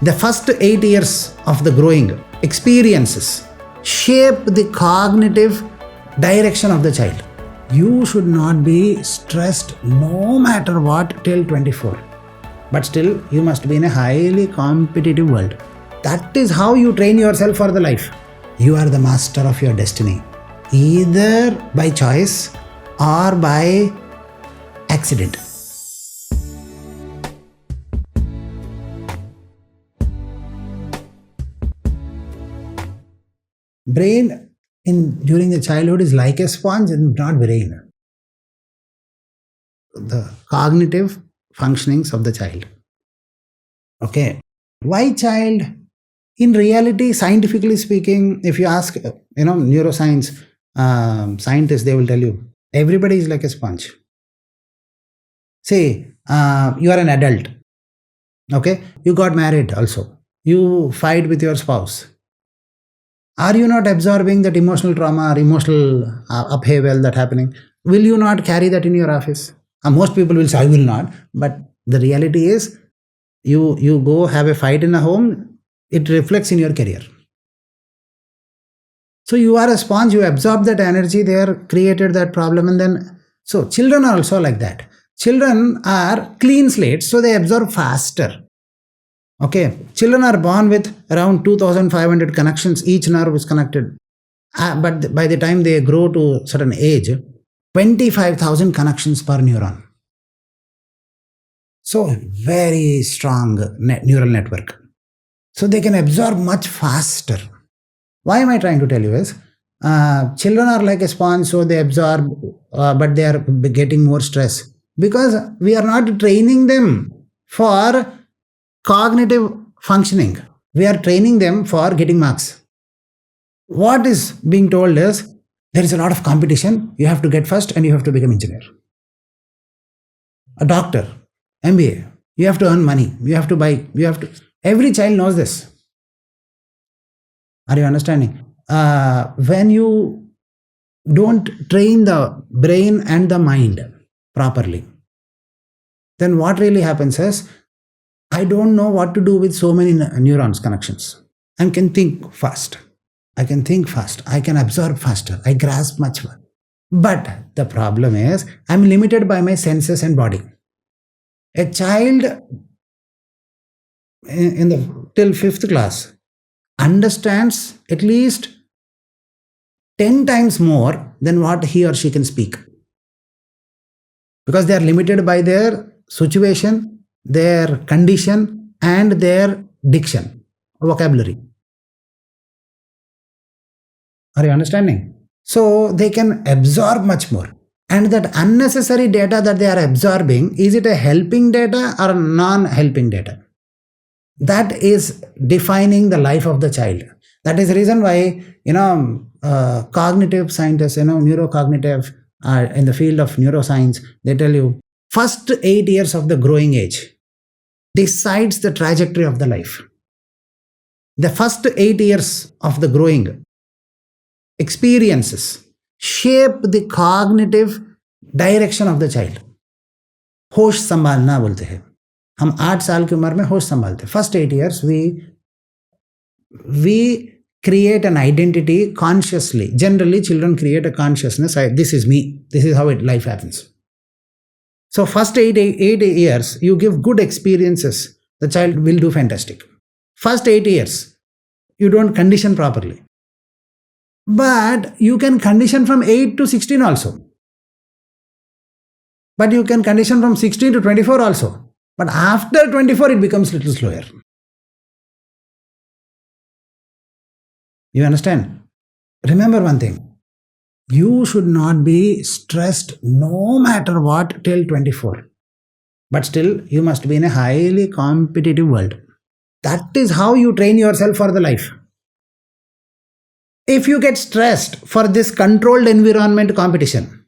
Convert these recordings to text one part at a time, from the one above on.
The first 8 years of the growing experiences shape the cognitive direction of the child. You should not be stressed no matter what till 24. But still, you must be in a highly competitive world. That is how you train yourself for the life. You are the master of your destiny, either by choice or by accident. Brain during the childhood is like a sponge and not brain. The cognitive functionings of the child. Okay. Why child? In reality, scientifically speaking, if you ask, neuroscience scientists, they will tell you, everybody is like a sponge. Say, you are an adult. Okay. You got married also. You fight with your spouse. Are you not absorbing that emotional trauma or emotional upheaval that's happening? Will you not carry that in your office? Most people will say, I will not. But the reality is, you go have a fight in a home, it reflects in your career. So you are a sponge, you absorb that energy there, created that problem, and then, so children are also like that. Children are clean slates, so they absorb faster. Okay, children are born with around 2,500 connections, each nerve is connected. But by the time they grow to a certain age, 25,000 connections per neuron. So very strong neural network. So they can absorb much faster. Why am I trying to tell you is, children are like a sponge, so they absorb, but they are getting more stress. Because we are not training them for cognitive functioning. We are training them for getting marks. What is being told is, there is a lot of competition, you have to get first and you have to become engineer. A doctor, MBA, you have to earn money, every child knows this. Are you understanding? When you don't train the brain and the mind properly, then what really happens is, I don't know what to do with so many neurons connections. I can think fast. I can absorb faster. I grasp much more. But the problem is, I'm limited by my senses and body. A child till 5th class understands at least 10 times more than what he or she can speak. Because they are limited by their situation, their condition, and their diction, vocabulary. Are you understanding? So they can absorb much more. And that unnecessary data that they are absorbing, is it a helping data or non-helping data? That is defining the life of the child. That is the reason why, cognitive scientists, neurocognitive, in the field of neuroscience, they tell you, first 8 years of the growing age decides the trajectory of the life. The first 8 years of the growing experiences shape the cognitive direction of the child. होश संभालना बोलते हैं हम 8 साल की उम्र में होश संभालते हैं. First 8 years we create an identity consciously. Generally, children create a consciousness. This is me. This is how life happens. So first 8 years, you give good experiences, the child will do fantastic. First 8 years, you don't condition properly. But you can condition from 8 to 16 also. But you can condition from 16 to 24 also. But after 24, it becomes a little slower. You understand? Remember one thing. You should not be stressed no matter what till 24. But still, you must be in a highly competitive world. That is how you train yourself for the life. If you get stressed for this controlled environment competition,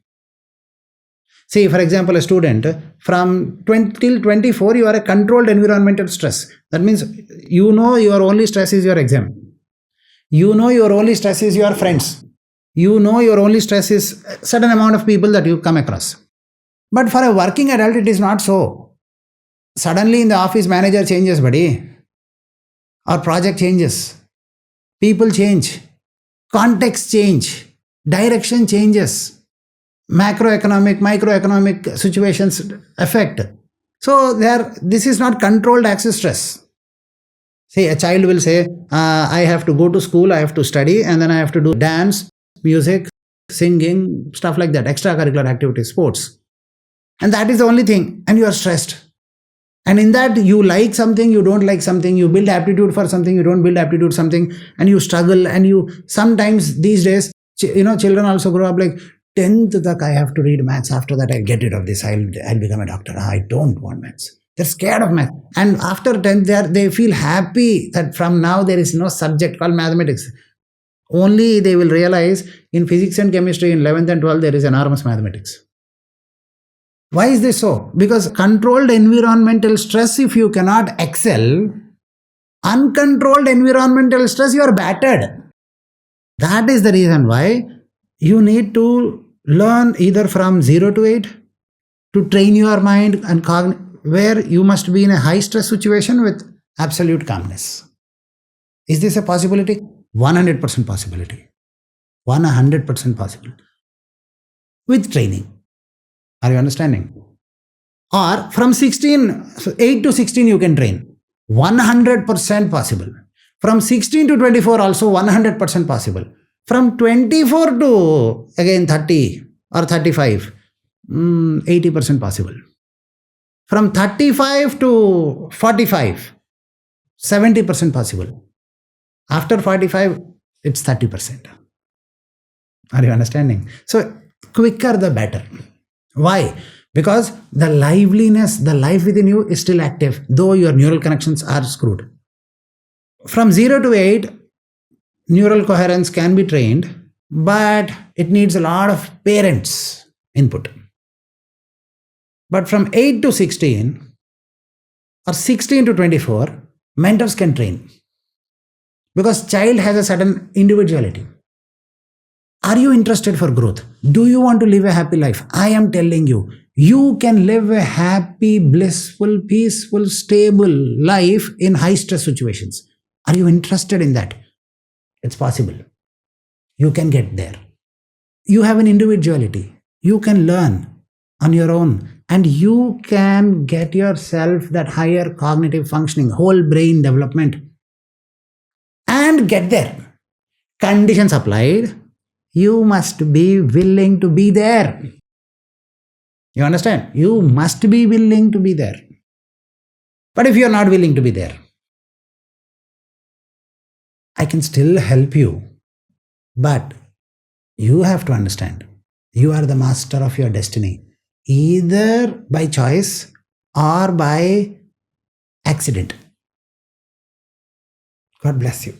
see, for example, a student from 20 till 24, you are a controlled environmental stress. That means your only stress is your exam. Your only stress is your friends. Your only stress is a certain amount of people that you come across. But for a working adult, it is not so. Suddenly in the office, manager changes, buddy. Our project changes, people change, context change, direction changes, macroeconomic, microeconomic situations affect. So this is not controlled access stress. See, a child will say, I have to go to school, I have to study, and then I have to do dance, music, singing, stuff like that, extracurricular activities, sports. And that is the only thing. And you are stressed. And in that, you like something, you don't like something, you build aptitude for something, you don't build aptitude for something, and you struggle. And you sometimes these days, children also grow up like 10th tak I have to read maths. After that, I get rid of this. I'll become a doctor. I don't want maths. They're scared of math. And after 10th, they feel happy that from now there is no subject called mathematics. Only they will realize in physics and chemistry in 11th and 12th, there is enormous mathematics. Why is this so? Because controlled environmental stress, if you cannot excel, uncontrolled environmental stress, you are battered. That is the reason why you need to learn either from 0 to 8 to train your mind and where you must be in a high stress situation with absolute calmness. Is this a possibility? 100% possibility. 100% possible. With training. Are you understanding? Or from 8 to 16 you can train. 100% possible. From 16 to 24 also 100% possible. From 24 to again 30 or 35, 80% possible. From 35 to 45, 70% possible. After 45, it's 30%. Are you understanding? So quicker the better. Why? Because the liveliness, the life within you is still active, though your neural connections are screwed. From 0 to 8, neural coherence can be trained, but it needs a lot of parents' input. But from 8 to 16 or 16 to 24, mentors can train. Because child has a certain individuality. Are you interested for growth? Do you want to live a happy life? I am telling you, you can live a happy, blissful, peaceful, stable life in high stress situations. Are you interested in that? It's possible. You can get there. You have an individuality. You can learn on your own. And you can get yourself that higher cognitive functioning, whole brain development. And get there. Conditions applied. You must be willing to be there. You understand? You must be willing to be there. But if you are not willing to be there, I can still help you. But you have to understand, you are the master of your destiny. Either by choice or by accident. God bless you.